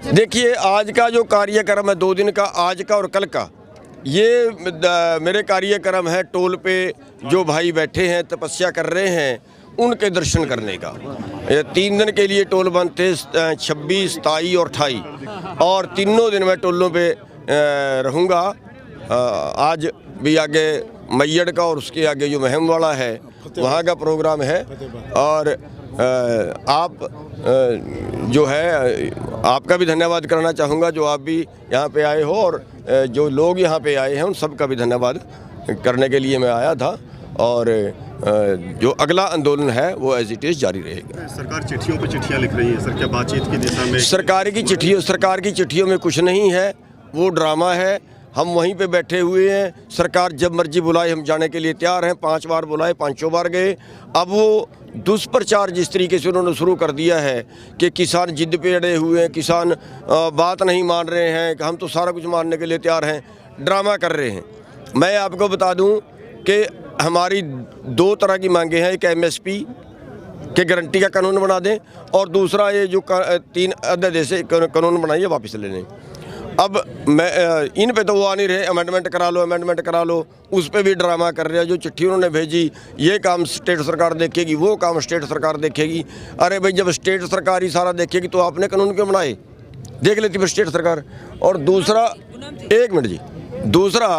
देखिए, आज का जो कार्यक्रम है 2 दिन का, आज का और कल का, ये मेरे कार्यक्रम है टोल पे जो भाई बैठे हैं तपस्या कर रहे हैं उनके दर्शन करने का। ये 3 दिन के लिए टोल बंद थे, 26, 27 और 28, और तीनों दिन मैं टोलों पे रहूँगा। आज भी आगे मैयड़ का और उसके आगे जो महम वाला है वहाँ का प्रोग्राम है। और आप जो है आपका भी धन्यवाद करना चाहूँगा, जो आप भी यहाँ पे आए हो, और जो लोग यहाँ पे आए हैं उन सब का भी धन्यवाद करने के लिए मैं आया था। और जो अगला आंदोलन है वो एज इट इज़ जारी रहेगा। सरकार चिट्ठियों पर चिट्ठियाँ लिख रही है सर, क्या बातचीत की दिशा में? सरकार की चिट्ठियों में कुछ नहीं है, वो ड्रामा है। हम वहीं पे बैठे हुए हैं, सरकार जब मर्जी बुलाए हम जाने के लिए तैयार हैं। 5 बार बुलाए, 5 बार गए। अब वो दुष्प्रचार जिस तरीके से उन्होंने शुरू कर दिया है कि किसान जिद पे अड़े हुए हैं, किसान बात नहीं मान रहे हैं, हम तो सारा कुछ मानने के लिए तैयार हैं, ड्रामा कर रहे हैं। मैं आपको बता दूं कि हमारी 2 तरह की मांगे हैं। एक MSP के गारंटी का कानून बना दें, और दूसरा ये जो 3 अध्यादेश से कानून बनाइए वापस ले लें। अब मैं इन पे तो वो आ नहीं रहे, अमेंडमेंट करा लो, उस पे भी ड्रामा कर रहे हैं। जो चिट्ठी उन्होंने भेजी, ये काम स्टेट सरकार देखेगी, वो काम स्टेट सरकार देखेगी। अरे भाई, जब स्टेट सरकार ही सारा देखेगी तो आपने कानून क्यों बनाए? देख लेती है स्टेट सरकार। और दूसरा, 1 मिनट जी, दूसरा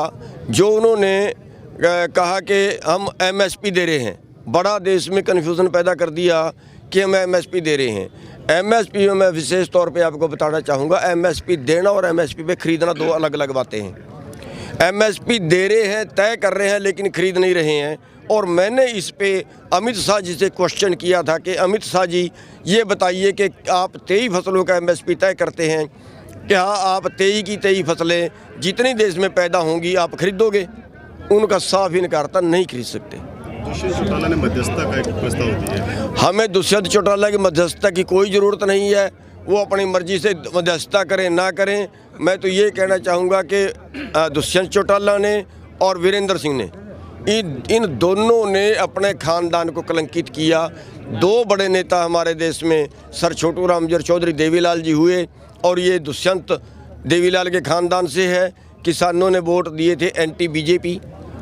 जो उन्होंने कहा कि हम MSP दे रहे हैं, बड़ा देश में कन्फ्यूज़न पैदा कर दिया कि हम MSP दे रहे हैं। MSP में मैं विशेष तौर पे आपको बताना चाहूँगा, MSP देना और MSP पे ख़रीदना 2 अलग अलग बातें हैं। MSP दे रहे हैं, तय कर रहे हैं, लेकिन ख़रीद नहीं रहे हैं। और मैंने इस पे अमित शाह जी से क्वेश्चन किया था कि अमित शाह जी ये बताइए कि आप 23 फसलों का MSP तय करते हैं, क्या आप 23 की 23 फसलें जितनी देश में पैदा होंगी आप खरीदोगे? उनका साफ इनकार था, नहीं खरीद सकते। दुष्यंत चौटाला ने मध्यस्थता का एक प्रस्ताव दिया है। हमें दुष्यंत चौटाला की मध्यस्थता की कोई ज़रूरत नहीं है, वो अपनी मर्जी से मध्यस्थता करें ना करें। मैं तो ये कहना चाहूँगा कि दुष्यंत चौटाला ने और वीरेंद्र सिंह ने, इन दोनों ने अपने ख़ानदान को कलंकित किया। 2 बड़े नेता हमारे देश में सर छोटू राम चौधरी देवीलाल जी हुए, और ये दुष्यंत देवीलाल के ख़ानदान से है। किसानों ने वोट दिए थे एंटी BJP,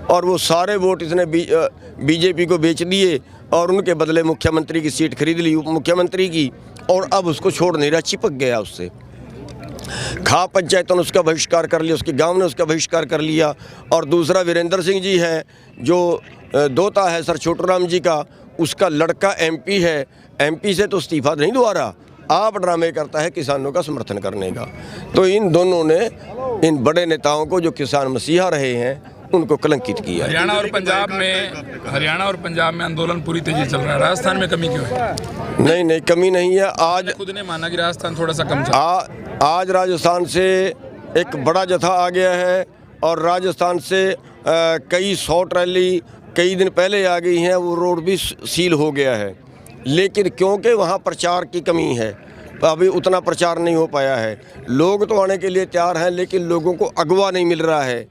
और वो सारे वोट इसने BJP को बेच दिए, और उनके बदले मुख्यमंत्री की सीट खरीद ली, उप मुख्यमंत्री की, और अब उसको छोड़ नहीं रहा, चिपक गया उससे। खाप पंचायतों ने उसका बहिष्कार कर लिया, उसके गांव ने उसका बहिष्कार कर लिया। और दूसरा वीरेंद्र सिंह जी है, जो दोता है सर छोटू राम जी का, उसका लड़का MP है। MP से तो इस्तीफा नहीं दुआ रहा, आप ड्रामे करता है किसानों का समर्थन करने का। तो इन दोनों ने, इन बड़े नेताओं को जो किसान मसीहा रहे हैं, उनको कलंकित किया। हरियाणा और पंजाब में आंदोलन पूरी तेजी चल रहा है, राजस्थान में कमी क्यों है? नहीं, कमी नहीं है। आज खुद ने माना कि राजस्थान थोड़ा सा कम चल रहा है। आज राजस्थान से एक बड़ा जत्था आ गया है, और राजस्थान से कई 100 ट्रैली कई दिन पहले आ गई हैं। वो रोड भी सील हो गया है, लेकिन क्योंकि वहाँ प्रचार की कमी है, अभी उतना प्रचार नहीं हो पाया है। लोग तो आने के लिए तैयार हैं, लेकिन लोगों को अगवा नहीं मिल रहा है,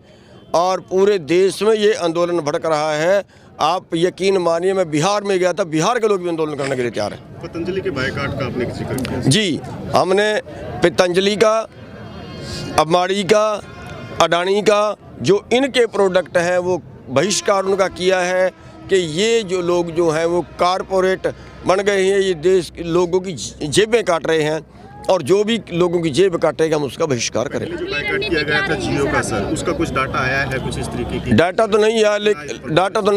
और पूरे देश में ये आंदोलन भड़क रहा है। आप यकीन मानिए, मैं बिहार में गया था, बिहार के लोग भी आंदोलन करने के लिए तैयार हैं। पतंजलि के बायकॉट का आपने जिक्र किया जी, हमने पतंजलि का, अम्बानी का, अडानी का, जो इनके प्रोडक्ट हैं वो बहिष्कार उनका किया है कि ये जो लोग जो हैं वो कारपोरेट बन गए हैं, ये देश के लोगों की जेबें काट रहे हैं, और जो भी लोगों की जेब काटेगा हम उसका बहिष्कार करें। जो बायकॉट किया गया था जियो का सर, उसका कुछ डाटा आया है कुछ इस तरीके की? डाटा तो नहीं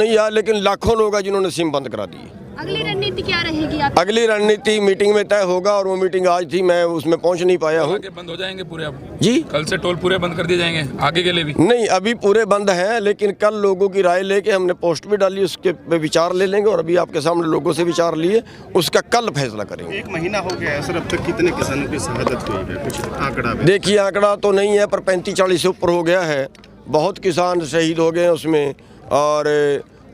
आया, लेकिन लाखों लोग हैं जिन्होंने सिम बंद करा दी। अगली रणनीति क्या रहेगी आप? अगली रणनीति मीटिंग में तय होगा, और वो मीटिंग आज थी, मैं उसमें पहुंच नहीं पाया हूँ। बंद हो जाएंगे पूरे अब जी? कल से टोल पूरे बंद कर दिए जाएंगे, आगे के लिए भी? नहीं, अभी पूरे बंद हैं, लेकिन कल लोगों की राय लेके हमने पोस्ट भी डाली, उसके पे विचार ले लेंगे, और अभी आपके सामने लोगों से विचार लिए, उसका कल फैसला करेंगे। 1 महीना हो गया है सर, अब तक कितने किसानों की शहादत हुई है? कुछ आंकड़ा? देखिए, आंकड़ा तो नहीं है, पर 35-40 से ऊपर हो गया है। बहुत किसान शहीद हो गए हैं उसमें, और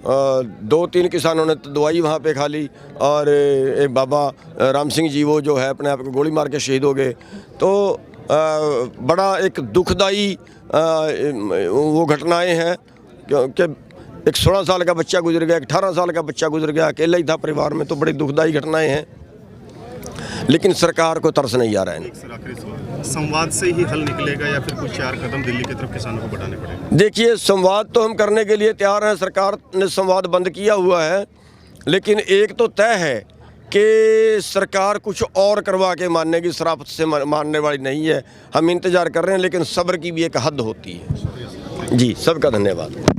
2-3 किसानों ने तो दवाई वहाँ पे खा ली, और एक बाबा राम सिंह जी वो जो है अपने आप को गोली मार के शहीद हो गए। तो बड़ा एक दुखदाई वो घटनाएं हैं, क्योंकि एक 16 साल का बच्चा गुजर गया, एक 18 साल का बच्चा गुजर गया, अकेला ही था परिवार में। तो बड़ी दुखदाई घटनाएं हैं। लेकिन सरकार को तरस नहीं आ रहा है। सर आखिरी सवाल, संवाद से ही हल निकलेगा या फिर कुछ 4 कदम दिल्ली की तरफ किसानों को बढ़ाने पड़ेंगे? देखिए, संवाद तो हम करने के लिए तैयार हैं। सरकार ने संवाद बंद किया हुआ है, लेकिन एक तो तय है कि सरकार कुछ और करवा के मानने की शराफत से मानने वाली नहीं है। हम इंतज़ार कर रहे हैं, लेकिन सब्र की भी एक हद होती है। जी, सबका धन्यवाद।